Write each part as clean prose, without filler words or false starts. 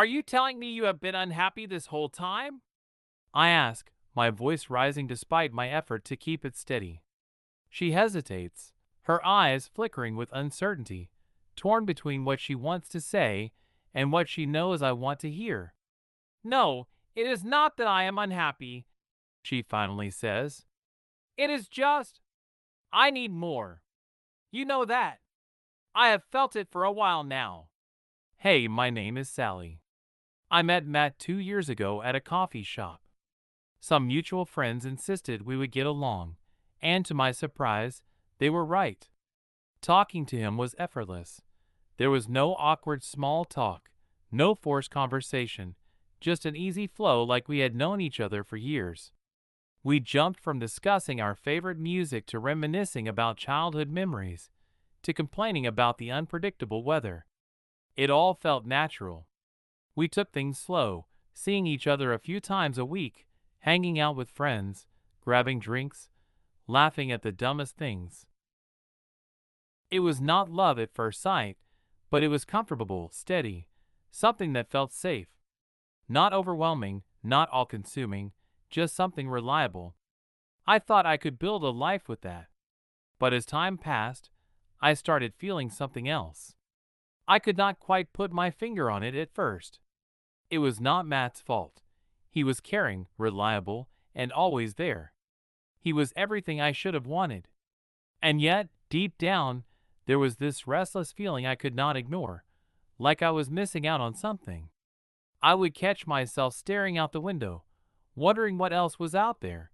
Are you telling me you have been unhappy this whole time? I ask, my voice rising despite my effort to keep it steady. She hesitates, her eyes flickering with uncertainty, torn between what she wants to say and what she knows I want to hear. No, it is not that I am unhappy, she finally says. It is just, I need more. You know that. I have felt it for a while now. Hey, my name is Sally. I met Matt 2 years ago at a coffee shop. Some mutual friends insisted we would get along, and to my surprise, they were right. Talking to him was effortless. There was no awkward small talk, no forced conversation, just an easy flow like we had known each other for years. We jumped from discussing our favorite music to reminiscing about childhood memories, to complaining about the unpredictable weather. It all felt natural. We took things slow, seeing each other a few times a week, hanging out with friends, grabbing drinks, laughing at the dumbest things. It was not love at first sight, but it was comfortable, steady, something that felt safe. Not overwhelming, not all-consuming, just something reliable. I thought I could build a life with that. But as time passed, I started feeling something else. I could not quite put my finger on it at first. It was not Matt's fault. He was caring, reliable, and always there. He was everything I should have wanted. And yet, deep down, there was this restless feeling I could not ignore, like I was missing out on something. I would catch myself staring out the window, wondering what else was out there.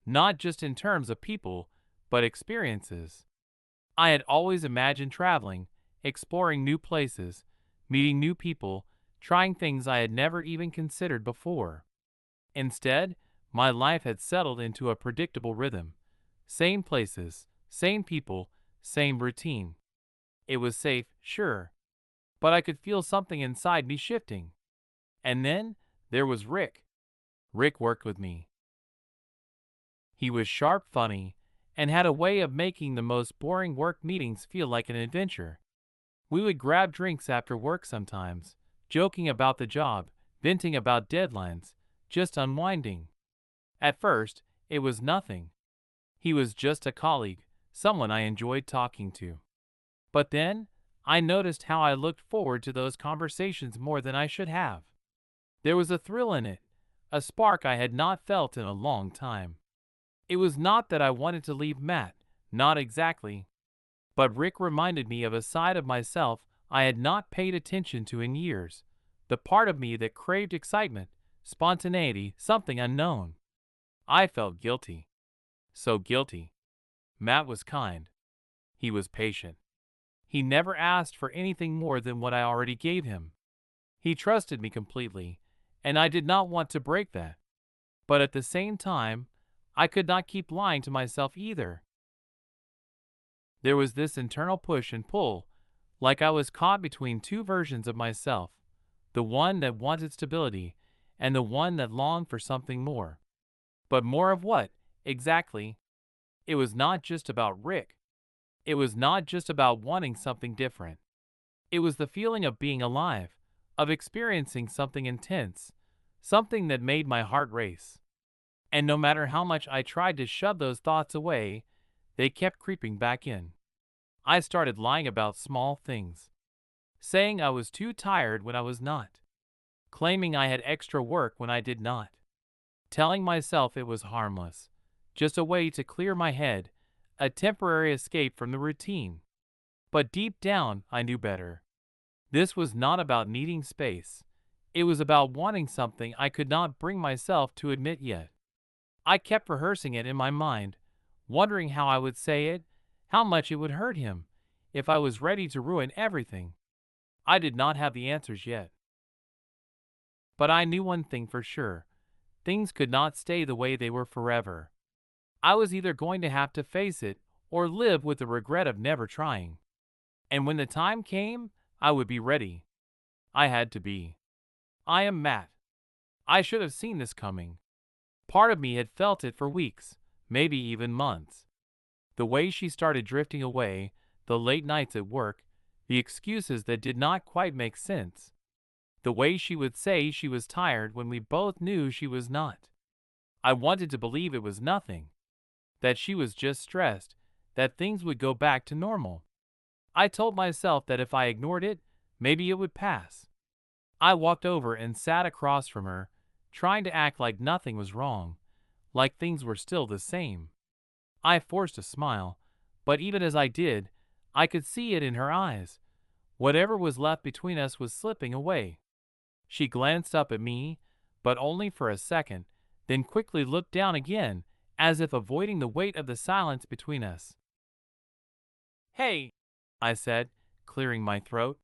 Not just in terms of people, but experiences. I had always imagined traveling, exploring new places, meeting new people, trying things I had never even considered before. Instead, my life had settled into a predictable rhythm. Same places, same people, same routine. It was safe, sure, but I could feel something inside me shifting. And then, there was Rick. Rick worked with me. He was sharp, funny, and had a way of making the most boring work meetings feel like an adventure. We would grab drinks after work sometimes, joking about the job, venting about deadlines, just unwinding. At first, it was nothing. He was just a colleague, someone I enjoyed talking to. But then, I noticed how I looked forward to those conversations more than I should have. There was a thrill in it, a spark I had not felt in a long time. It was not that I wanted to leave Matt, not exactly. But Rick reminded me of a side of myself I had not paid attention to in years, the part of me that craved excitement, spontaneity, something unknown. I felt guilty. So guilty. Matt was kind. He was patient. He never asked for anything more than what I already gave him. He trusted me completely, and I did not want to break that. But at the same time, I could not keep lying to myself either. There was this internal push and pull, like I was caught between two versions of myself, the one that wanted stability and the one that longed for something more. But more of what, exactly? It was not just about Rick. It was not just about wanting something different. It was the feeling of being alive, of experiencing something intense, something that made my heart race. And no matter how much I tried to shove those thoughts away, they kept creeping back in. I started lying about small things, saying I was too tired when I was not, claiming I had extra work when I did not, telling myself it was harmless, just a way to clear my head, a temporary escape from the routine. But deep down, I knew better. This was not about needing space. It was about wanting something I could not bring myself to admit yet. I kept rehearsing it in my mind, wondering how I would say it, how much it would hurt him, if I was ready to ruin everything. I did not have the answers yet. But I knew one thing for sure. Things could not stay the way they were forever. I was either going to have to face it or live with the regret of never trying. And when the time came, I would be ready. I had to be. I am Matt. I should have seen this coming. Part of me had felt it for weeks, maybe even months. The way she started drifting away, the late nights at work, the excuses that did not quite make sense. The way she would say she was tired when we both knew she was not. I wanted to believe it was nothing, that she was just stressed, that things would go back to normal. I told myself that if I ignored it, maybe it would pass. I walked over and sat across from her, trying to act like nothing was wrong, like things were still the same. I forced a smile, but even as I did, I could see it in her eyes. Whatever was left between us was slipping away. She glanced up at me, but only for a second, then quickly looked down again, as if avoiding the weight of the silence between us. "Hey," I said, clearing my throat.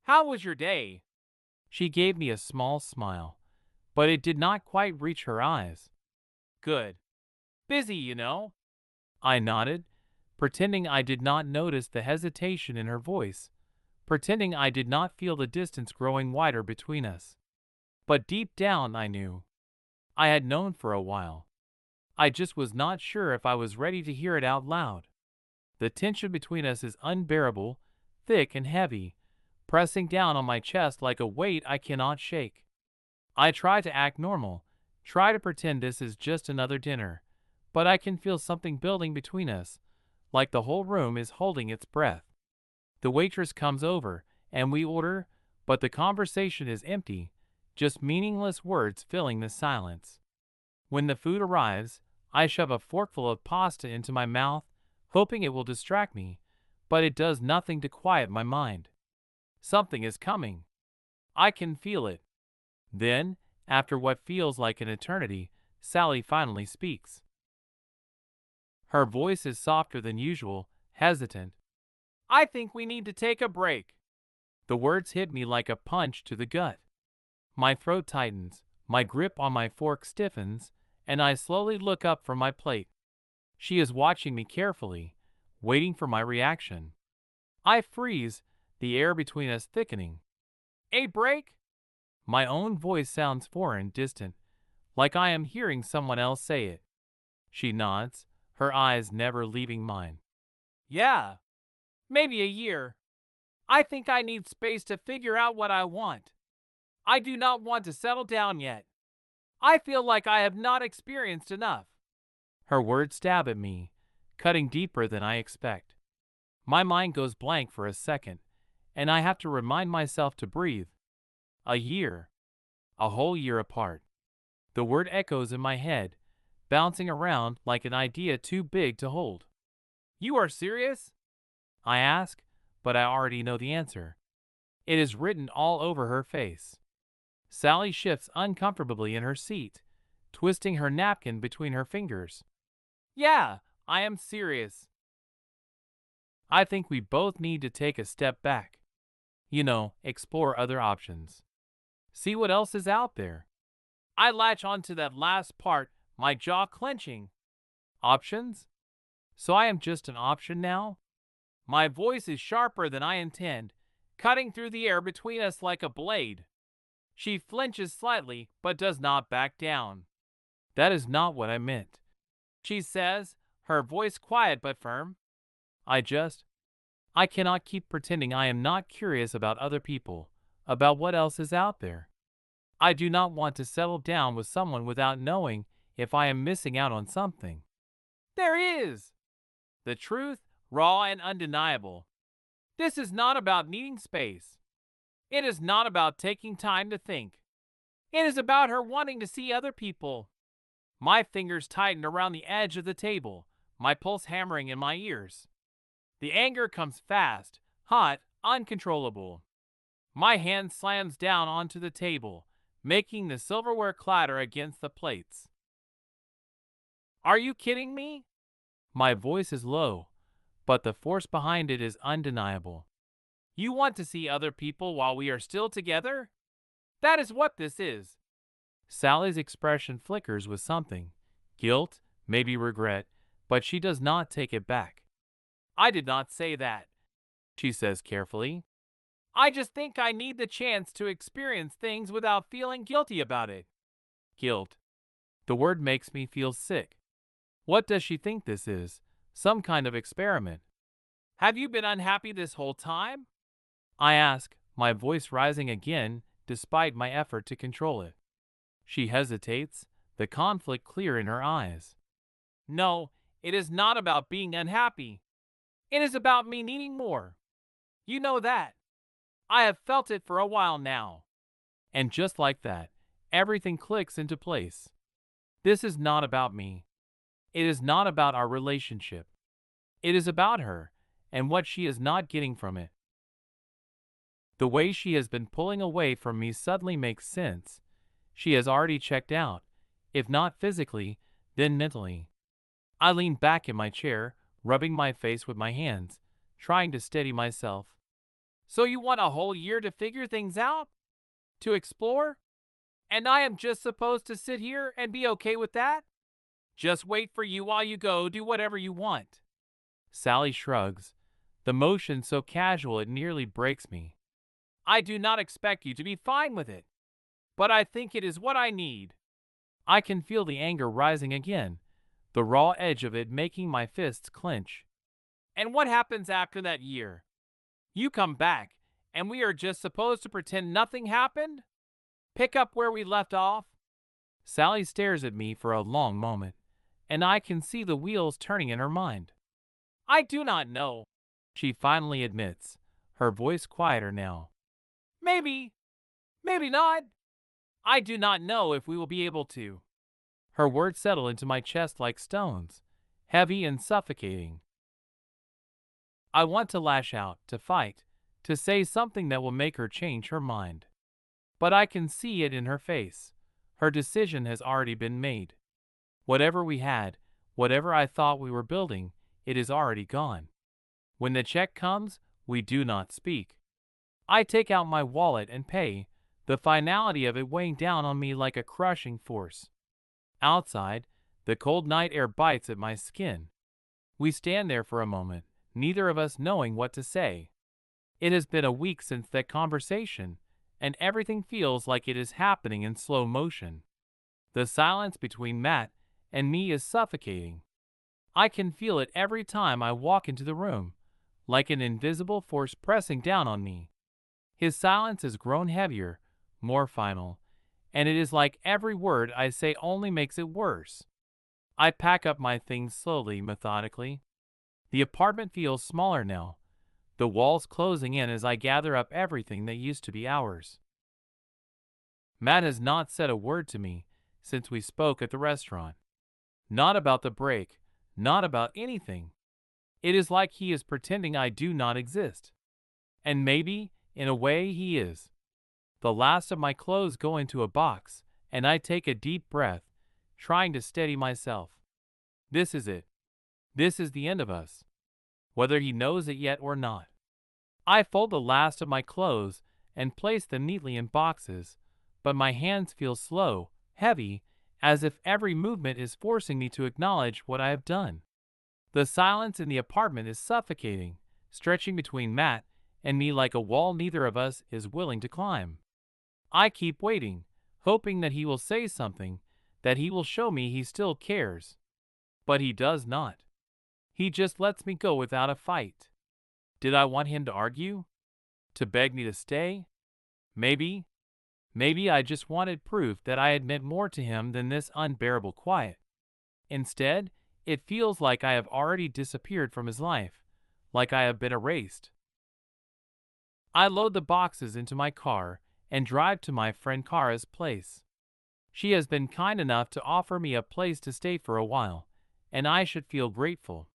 "How was your day?" She gave me a small smile, but it did not quite reach her eyes. "Good. Busy, you know." I nodded, pretending I did not notice the hesitation in her voice, pretending I did not feel the distance growing wider between us. But deep down I knew. I had known for a while. I just was not sure if I was ready to hear it out loud. The tension between us is unbearable, thick and heavy, pressing down on my chest like a weight I cannot shake. I try to act normal, try to pretend this is just another dinner, but I can feel something building between us, like the whole room is holding its breath. The waitress comes over, and we order, but the conversation is empty, just meaningless words filling the silence. When the food arrives, I shove a forkful of pasta into my mouth, hoping it will distract me, but it does nothing to quiet my mind. Something is coming. I can feel it. Then, after what feels like an eternity, Sally finally speaks. Her voice is softer than usual, hesitant. "I think we need to take a break." The words hit me like a punch to the gut. My throat tightens, my grip on my fork stiffens, and I slowly look up from my plate. She is watching me carefully, waiting for my reaction. I freeze, the air between us thickening. "A break?" My own voice sounds foreign, distant, like I am hearing someone else say it. She nods, her eyes never leaving mine. "Yeah, maybe a year. I think I need space to figure out what I want. I do not want to settle down yet. I feel like I have not experienced enough." Her words stab at me, cutting deeper than I expect. My mind goes blank for a second, and I have to remind myself to breathe. A year. A whole year apart. The word echoes in my head, bouncing around like an idea too big to hold. "You are serious?" I ask, but I already know the answer. It is written all over her face. Sally shifts uncomfortably in her seat, twisting her napkin between her fingers. "Yeah, I am serious." I think we both need to take a step back. Explore other options. See what else is out there. I latch onto that last part, my jaw clenching. Options? So I am just an option now? My voice is sharper than I intend, cutting through the air between us like a blade. She flinches slightly, but does not back down. "That is not what I meant," she says, her voice quiet but firm. I cannot keep pretending I am not curious about other people, about what else is out there. I do not want to settle down with someone without knowing if I am missing out on something. There is! The truth, raw and undeniable. This is not about needing space. It is not about taking time to think. It is about her wanting to see other people. My fingers tighten around the edge of the table, my pulse hammering in my ears. The anger comes fast, hot, uncontrollable. My hand slams down onto the table, making the silverware clatter against the plates. "Are you kidding me?" My voice is low, but the force behind it is undeniable. "You want to see other people while we are still together? That is what this is." Sally's expression flickers with something. Guilt, maybe regret, but she does not take it back. "I did not say that," she says carefully. "I just think I need the chance to experience things without feeling guilty about it." Guilt. The word makes me feel sick. What does she think this is? Some kind of experiment? "Have you been unhappy this whole time?" I ask, my voice rising again, despite my effort to control it. She hesitates, the conflict clear in her eyes. No, it is not about being unhappy. It is about me needing more. You know that. I have felt it for a while now. And just like that, everything clicks into place. This is not about me. It is not about our relationship. It is about her and what she is not getting from it. The way she has been pulling away from me suddenly makes sense. She has already checked out, if not physically, then mentally. I lean back in my chair, rubbing my face with my hands, trying to steady myself. So you want a whole year to figure things out? To explore? And I am just supposed to sit here and be okay with that? Just wait for you while you go do whatever you want. Sally shrugs, the motion so casual it nearly breaks me. I do not expect you to be fine with it, but I think it is what I need. I can feel the anger rising again, the raw edge of it making my fists clench. And what happens after that year? You come back, and we are just supposed to pretend nothing happened? Pick up where we left off? Sally stares at me for a long moment, and I can see the wheels turning in her mind. I do not know, she finally admits, her voice quieter now. Maybe, maybe not. I do not know if we will be able to. Her words settle into my chest like stones, heavy and suffocating. I want to lash out, to fight, to say something that will make her change her mind. But I can see it in her face. Her decision has already been made. Whatever we had, whatever I thought we were building, it is already gone. When the check comes, we do not speak. I take out my wallet and pay, the finality of it weighing down on me like a crushing force. Outside, the cold night air bites at my skin. We stand there for a moment, neither of us knowing what to say. It has been a week since that conversation, and everything feels like it is happening in slow motion. The silence between Matt and me is suffocating. I can feel it every time I walk into the room, like an invisible force pressing down on me. His silence has grown heavier, more final, and it is like every word I say only makes it worse. I pack up my things slowly, methodically. The apartment feels smaller now, the walls closing in as I gather up everything that used to be ours. Matt has not said a word to me since we spoke at the restaurant. Not about the break, not about anything. It is like he is pretending I do not exist. And maybe, in a way, he is. The last of my clothes go into a box, and I take a deep breath, trying to steady myself. This is it. This is the end of us. Whether he knows it yet or not. I fold the last of my clothes and place them neatly in boxes, but my hands feel slow, heavy, as if every movement is forcing me to acknowledge what I have done. The silence in the apartment is suffocating, stretching between Matt and me like a wall neither of us is willing to climb. I keep waiting, hoping that he will say something, that he will show me he still cares. But he does not. He just lets me go without a fight. Did I want him to argue? To beg me to stay? Maybe. Maybe I just wanted proof that I had meant more to him than this unbearable quiet. Instead, it feels like I have already disappeared from his life, like I have been erased. I load the boxes into my car and drive to my friend Kara's place. She has been kind enough to offer me a place to stay for a while, and I should feel grateful.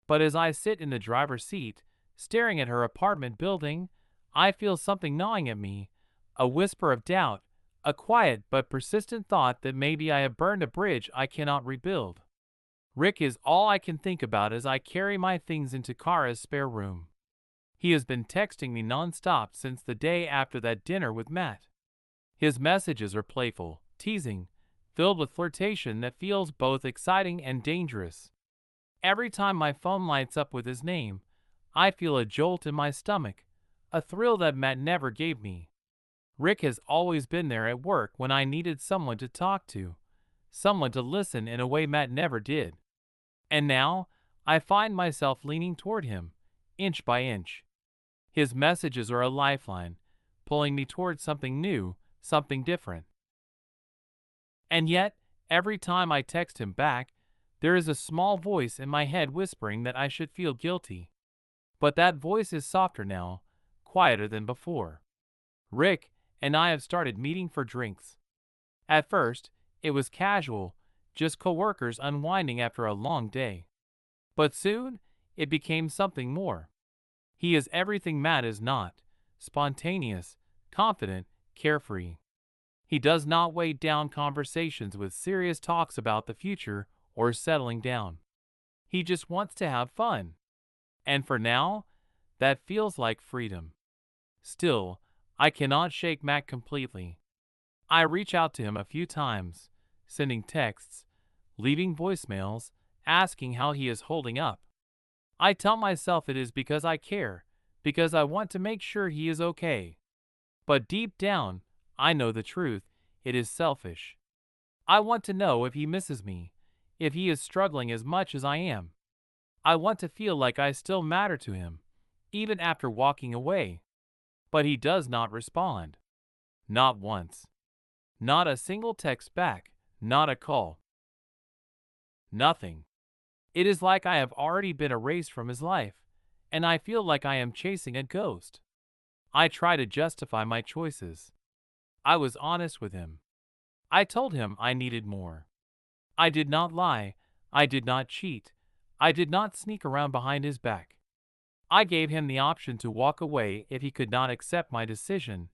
But as I sit in the driver's seat, staring at her apartment building, I feel something gnawing at me, a whisper of doubt, a quiet but persistent thought that maybe I have burned a bridge I cannot rebuild. Rick is all I can think about as I carry my things into Kara's spare room. He has been texting me nonstop since the day after that dinner with Matt. His messages are playful, teasing, filled with flirtation that feels both exciting and dangerous. Every time my phone lights up with his name, I feel a jolt in my stomach, a thrill that Matt never gave me. Rick has always been there at work when I needed someone to talk to, someone to listen in a way Matt never did. And now, I find myself leaning toward him, inch by inch. His messages are a lifeline, pulling me towards something new, something different. And yet, every time I text him back, there is a small voice in my head whispering that I should feel guilty. But that voice is softer now, quieter than before. Rick and I have started meeting for drinks. At first, it was casual, just coworkers unwinding after a long day. But soon, it became something more. He is everything Matt is not: spontaneous, confident, carefree. He does not weigh down conversations with serious talks about the future or settling down. He just wants to have fun. And for now, that feels like freedom. Still, I cannot shake Matt completely. I reach out to him a few times, sending texts, leaving voicemails, asking how he is holding up. I tell myself it is because I care, because I want to make sure he is okay. But deep down, I know the truth: it is selfish. I want to know if he misses me, if he is struggling as much as I am. I want to feel like I still matter to him, even after walking away. But he does not respond. Not once. Not a single text back, not a call. Nothing. It is like I have already been erased from his life, and I feel like I am chasing a ghost. I try to justify my choices. I was honest with him. I told him I needed more. I did not lie. I did not cheat. I did not sneak around behind his back. I gave him the option to walk away if he could not accept my decision,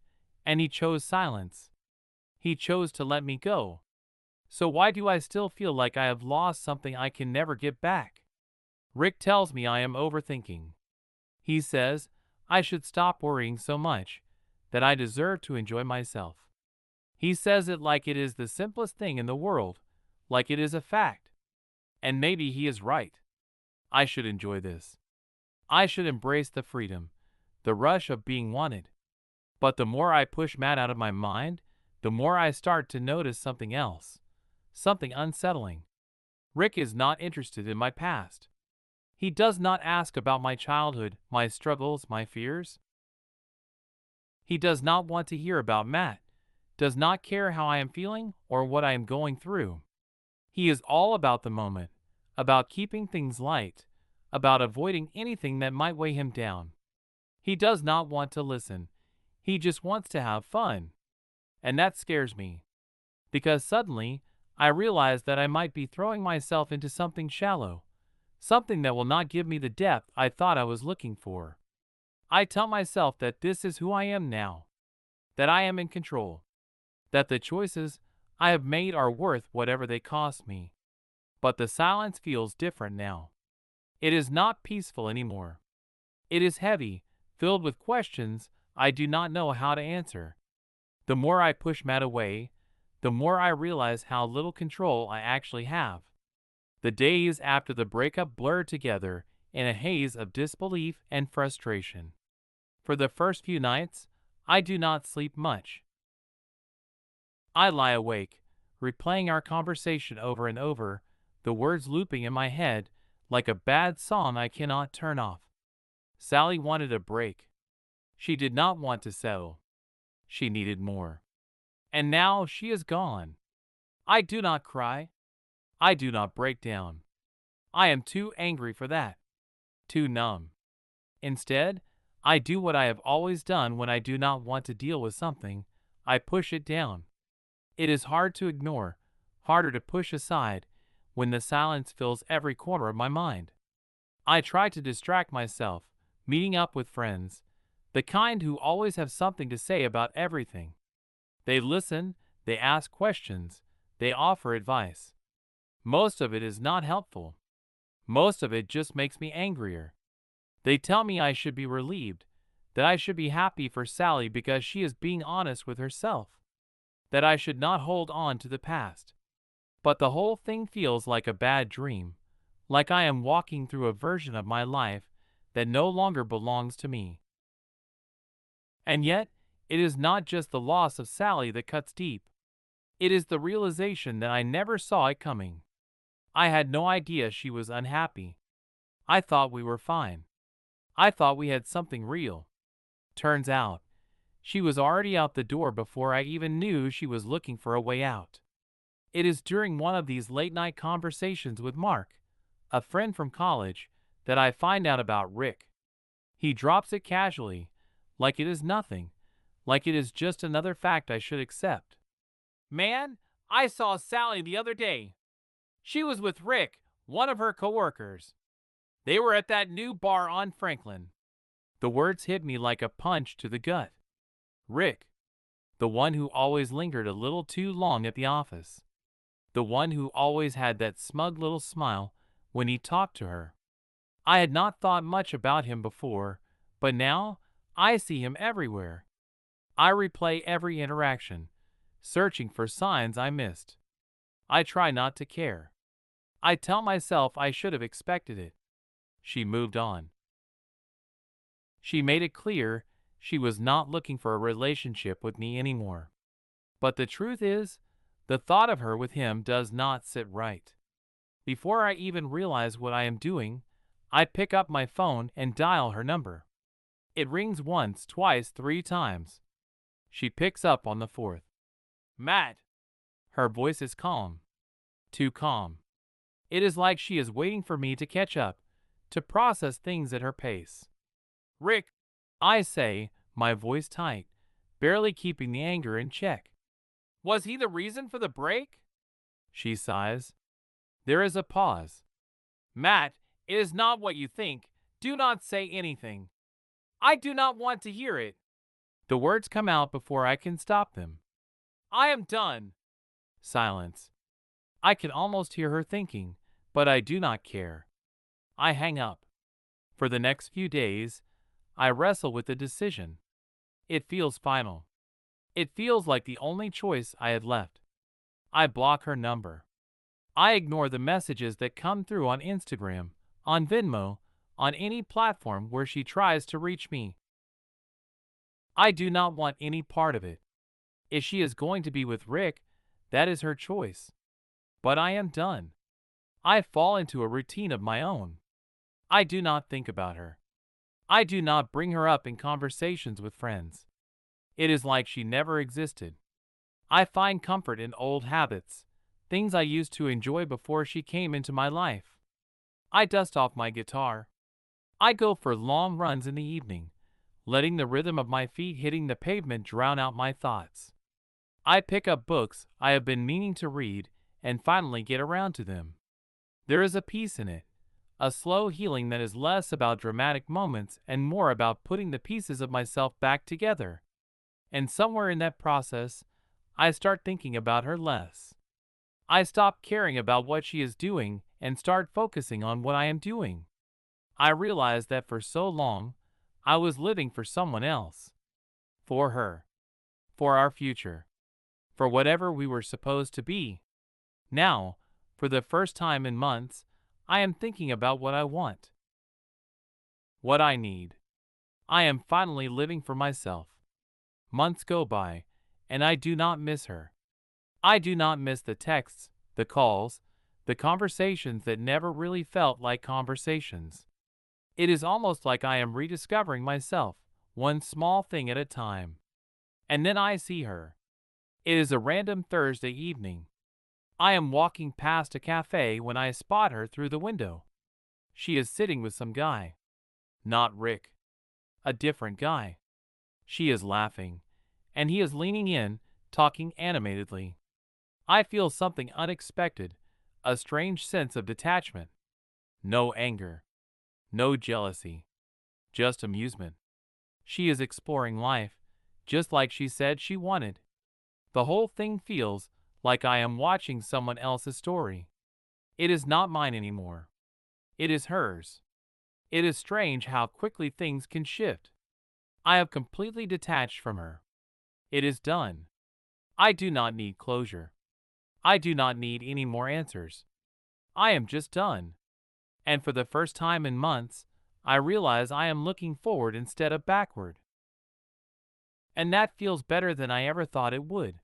and he chose silence. He chose to let me go. So why do I still feel like I have lost something I can never get back? Rick tells me I am overthinking. He says I should stop worrying so much, that I deserve to enjoy myself. He says it like it is the simplest thing in the world, like it is a fact. And maybe he is right. I should enjoy this. I should embrace the freedom, the rush of being wanted. But the more I push Matt out of my mind, the more I start to notice something else, something unsettling. Rick is not interested in my past. He does not ask about my childhood, my struggles, my fears. He does not want to hear about Matt, does not care how I am feeling or what I am going through. He is all about the moment, about keeping things light, about avoiding anything that might weigh him down. He does not want to listen. He just wants to have fun. And that scares me, because suddenly I realize that I might be throwing myself into something shallow, something that will not give me the depth I thought I was looking for. I tell myself that this is who I am now, that I am in control, that the choices I have made are worth whatever they cost me. But the silence feels different now. It is not peaceful anymore. It is heavy, filled with questions I do not know how to answer. The more I push Matt away, the more I realize how little control I actually have. The days after the breakup blur together in a haze of disbelief and frustration. For the first few nights, I do not sleep much. I lie awake, replaying our conversation over and over, the words looping in my head like a bad song I cannot turn off. Sally wanted a break. She did not want to settle. She needed more. And now she is gone. I do not cry. I do not break down. I am too angry for that. Too numb. Instead, I do what I have always done when I do not want to deal with something. I push it down. It is hard to ignore, harder to push aside, when the silence fills every corner of my mind. I try to distract myself, meeting up with friends, the kind who always have something to say about everything. They listen, they ask questions, they offer advice. Most of it is not helpful. Most of it just makes me angrier. They tell me I should be relieved, that I should be happy for Sally because she is being honest with herself, that I should not hold on to the past. But the whole thing feels like a bad dream, like I am walking through a version of my life that no longer belongs to me. And yet, it is not just the loss of Sally that cuts deep. It is the realization that I never saw it coming. I had no idea she was unhappy. I thought we were fine. I thought we had something real. Turns out, She was already out the door before I even knew she was looking for a way out. It is during one of these late-night conversations with Mark, a friend from college, that I find out about Rick. He drops it casually, like it is nothing, like it is just another fact I should accept. Man, I saw Sally the other day. She was with Rick, one of her coworkers. They were at that new bar on Franklin. The words hit me like a punch to the gut. Rick, the one who always lingered a little too long at the office. The one who always had that smug little smile when he talked to her. I had not thought much about him before, but now I see him everywhere. I replay every interaction, searching for signs I missed. I try not to care. I tell myself I should have expected it. She moved on. She made it clear she was not looking for a relationship with me anymore. But the truth is, the thought of her with him does not sit right. Before I even realize what I am doing, I pick up my phone and dial her number. It rings once, twice, 3 times. She picks up on the fourth. Matt. Her voice is calm. Too calm. It is like she is waiting for me to catch up, to process things at her pace. Rick, I say, my voice tight, barely keeping the anger in check. Was he the reason for the break? She sighs. There is a pause. Matt, it is not what you think. Do not say anything. I do not want to hear it. The words come out before I can stop them. I am done. Silence. I can almost hear her thinking, but I do not care. I hang up. For the next few days, I wrestle with the decision. It feels final. It feels like the only choice I had left. I block her number. I ignore the messages that come through on Instagram, on Venmo, on any platform where she tries to reach me. I do not want any part of it. If she is going to be with Rick, that is her choice. But I am done. I fall into a routine of my own. I do not think about her. I do not bring her up in conversations with friends. It is like she never existed. I find comfort in old habits, things I used to enjoy before she came into my life. I dust off my guitar. I go for long runs in the evening, letting the rhythm of my feet hitting the pavement drown out my thoughts. I pick up books I have been meaning to read and finally get around to them. There is a peace in it, a slow healing that is less about dramatic moments and more about putting the pieces of myself back together. And somewhere in that process, I start thinking about her less. I stop caring about what she is doing and start focusing on what I am doing. I realize that for so long, I was living for someone else. For her. For our future. For whatever we were supposed to be. Now, for the first time in months, I am thinking about what I want. What I need. I am finally living for myself. Months go by, and I do not miss her. I do not miss the texts, the calls, the conversations that never really felt like conversations. It is almost like I am rediscovering myself, one small thing at a time. And then I see her. It is a random Thursday evening. I am walking past a cafe when I spot her through the window. She is sitting with some guy. Not Rick. A different guy. She is laughing, and he is leaning in, talking animatedly. I feel something unexpected, a strange sense of detachment. No anger. No jealousy. Just amusement. She is exploring life, just like she said she wanted. The whole thing feels like I am watching someone else's story. It is not mine anymore. It is hers. It is strange how quickly things can shift. I have completely detached from her. It is done. I do not need closure. I do not need any more answers. I am just done. And for the first time in months, I realize I am looking forward instead of backward. And that feels better than I ever thought it would.